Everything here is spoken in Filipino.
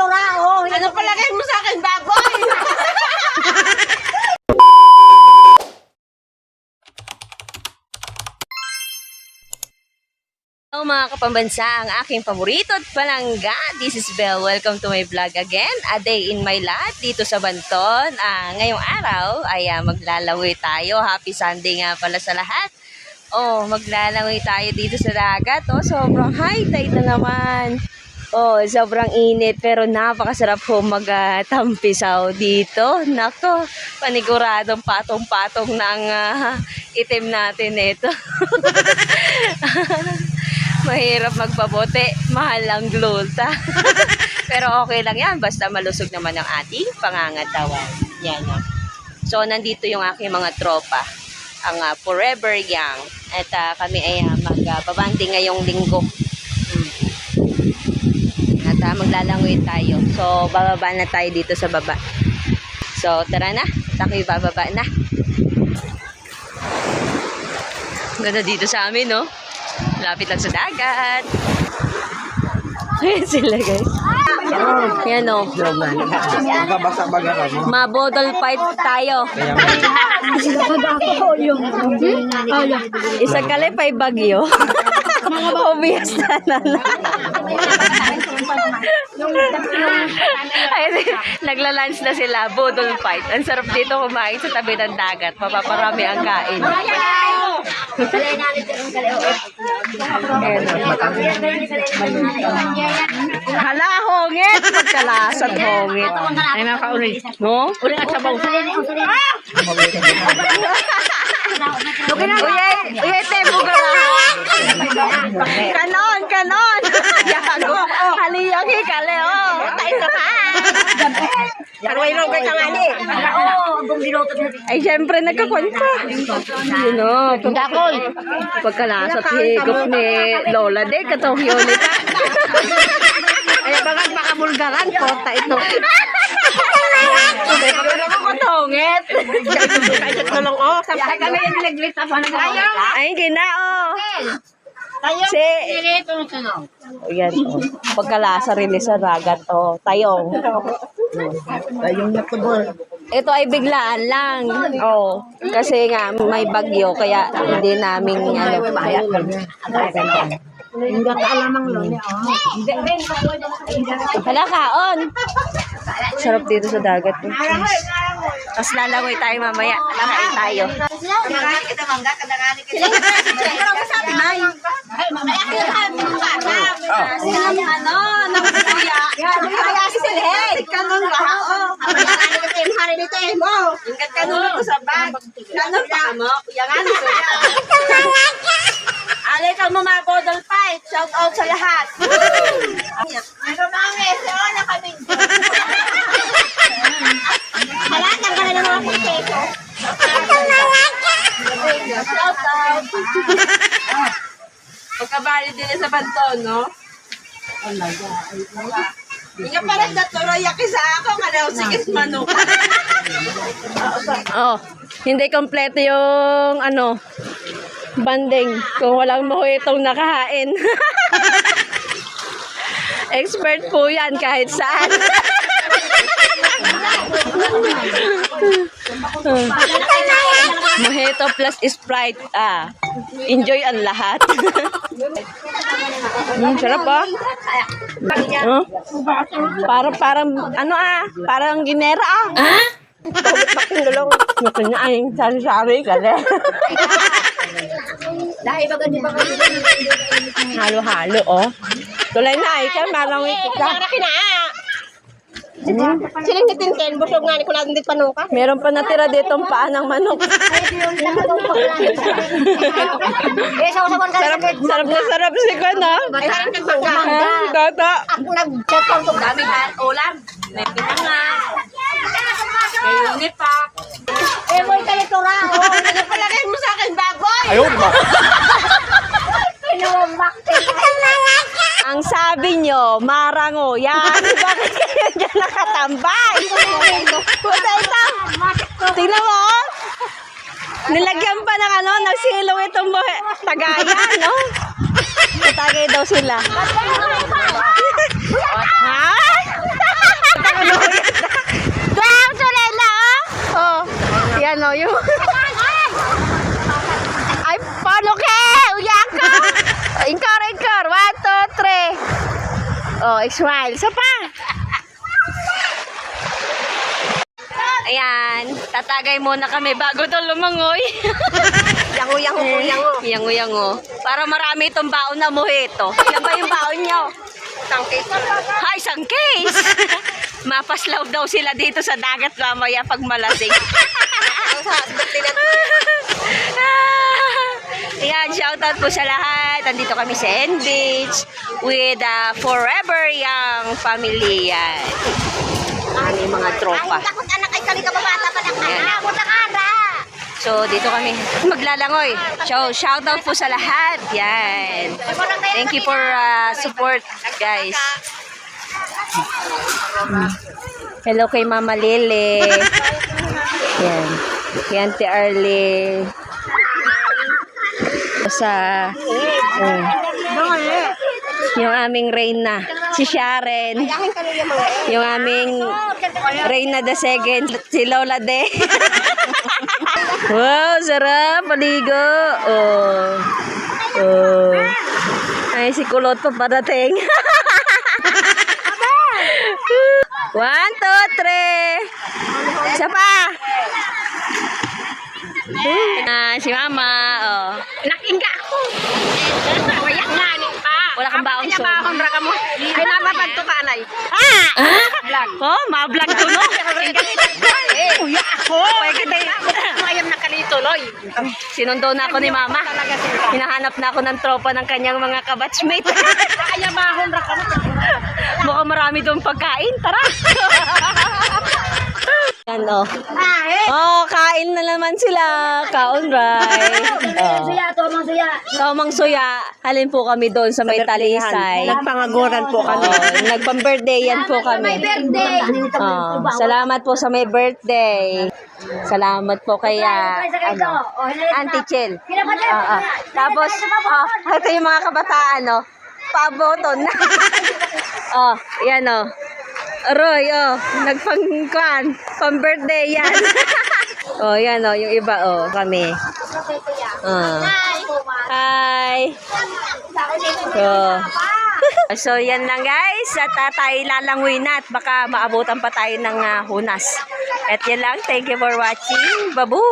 ganito na, oh. Ano palagay mo sa akin, baboy? Hello mga kapambansa, ang aking paborito at palangga. This is Belle. Welcome to my vlog again. A day in my life dito sa Banton. Ngayong araw ay maglalangoy tayo. Happy Sunday nga pala sa lahat. Oh, maglalangoy tayo dito sa dagat. Oh, sobrang high tide na naman. Oh, sobrang init pero napakasarap po magtampisaw dito. Nako, paniguradong patong-patong ng itim natin ito. Mahirap magpabote, mahal ang gluta. Pero okay lang yan, basta malusog naman ang ating pangangatawan. Yan o. So, nandito yung aking mga tropa, ang Forever Young. At kami ay magbabanding ngayong linggo. At maglalangoy tayo. So, bababa na tayo dito sa baba. So, tara na. Tako'y bababa na. Ganda dito sa amin, no? Lapit lang sa dagat. Ayan sila, guys. Yan, o. Mabodol fight tayo. Isang kalip ay bagyo. Obvious na. Nagla-lunch na sila. Bodol fight. Ang sarap dito kumain sa tabi ng dagat. Mapaparami ang kain. Hala, hongit! Magkalasat hongit. Ay, nakauri. No? Uri at sabaw. Uyay, te, bugara. Kanon! Yago. Haliyang hikale, oh. Tayo ka pa. Karway-raw kay kangani. Ay, syempre, nagkakwanta. You know, pagkalasat higop ni Lola de, katong yunita. Ay, bagat makabulgaran ko, ta ito. Ay, pagkano ko kutongit. Kaya tulong, oh. Sapay kami yung naglit ako. Ay, ginao. Si yan, oh. Pagkalasa rin sa ragat, oh. Tayong. Tayong natubol. Ito ay biglaan lang. Oh, kasi nga may bagyo kaya hindi namin hindi ka alamang lolo. Hala kaon. Sarap dito sa dagat. Tapos lalangoy tayo mamaya. Lakain tayo. Kadangani kita mangga, kadangani kita. Pero mo sabi nay. Nang kuya. Kaya si Silhen. Kanon ba? Oo. Kadangani kita yung hari dito eh mo. Ingkat kanon ko sa bag. Kanon pa mo. Yangan ko. Alay ka mo mga bodol fight. Shout out sa lahat. Ano mami? Saan na kami? Halat ang ka na ng mga punteko. Shout out. Pagkabali din sa Banton, no? Hindi ka pala natuloy sa ako. Kanaw sigit manok. Oh, hindi kompleto yung banding kung walang mahuitong nakahain. Expert po yan kahit saan. Mojito plus Sprite. Enjoy ang lahat. Sarap ah. Parang ginera ah. Bakit dulong? Nakanyain sari-sari ka na. Halo-halo, oh. Tulay na, ikaw, marangoy kita. Siling nitin-ten, busog nga ni ko natin dit panuka. Meron pa natira dito ang paa ng manok. Sarap na sarap si Kwan, ha? Ay, haring kagmangga. Tata. Ako nag-chat ko itong daming ulam. May pinangan. May unipak. Eh, boy, kayo ito na. Ano palagay mo sa akin, baboy? Ayun ba? Ang sabi nyo, marango yan. Bakit kayo dyan nakatambay? Puta ito. Tingnan mo. Nilagyan pa ng nagsilong itong tagayan, no? Tatagay daw sila. Ha? Oh, smile. Isa pa. Ayan, tatagay muna kami bago to lumangoy. Yango. Yango. Para marami itong baon na mojito. Yan ba yung baon nyo? Isang case. Hi, isang case. Mapaslaw daw sila dito sa dagat mamaya pag malasing. Ayan, shoutout po sa lahat. Andito kami sa N Beach with Forever Young Family. Yan. Aming mga tropa. Ay, takot anak ay kali ka babata pa ng anak. Mutakara. So, dito kami maglalangoy. So, shoutout po sa lahat. Yan. Thank you for support, guys. Hello kay Mama Lele. Yan. Kay Auntie Arlie. Sa yung aming Reyna, si Sharon. Yung aming Reyna the second, si Lola De. Wow, sarap paligo. Oh. Ay, si Kulot pa parating. 1, 2, 3. Isa pa. Si Mama, oh. Nakingga ako. Wayak nga ni pa. Wala kang baon so. Bahon ra ka mo. Ay nababanto ka anay. Vlog. Oh, ma-vlog ko no. Kuya ako. Pwede tayo. Ayam na kalito loy. Sinundo na ako ni Mama. Hinahanap na ako ng tropa ng kanyang mga kabatchmate. Ay bahon ra ka mo. Mukhang marami doon pagkain. Tara. Ano? Oh, kain na naman sila. Kaon rice. Tomang suya. Halin po kami doon sa may talisay. Nagpangaguran po kami. Nagpang-birthday yan po kami. Salamat po sa may birthday. Salamat po kay Auntie Chel. Tapos, ito yung mga kabataan, no? Paboton na. Yan, Roy, nagpang-kwan, pang-birthday yan. Yan, yung iba, kami. Hi. So, yan lang guys. At tayo lalangoy na at baka maabutan pa tayo ng hunas. At yan lang. Thank you for watching. Babu!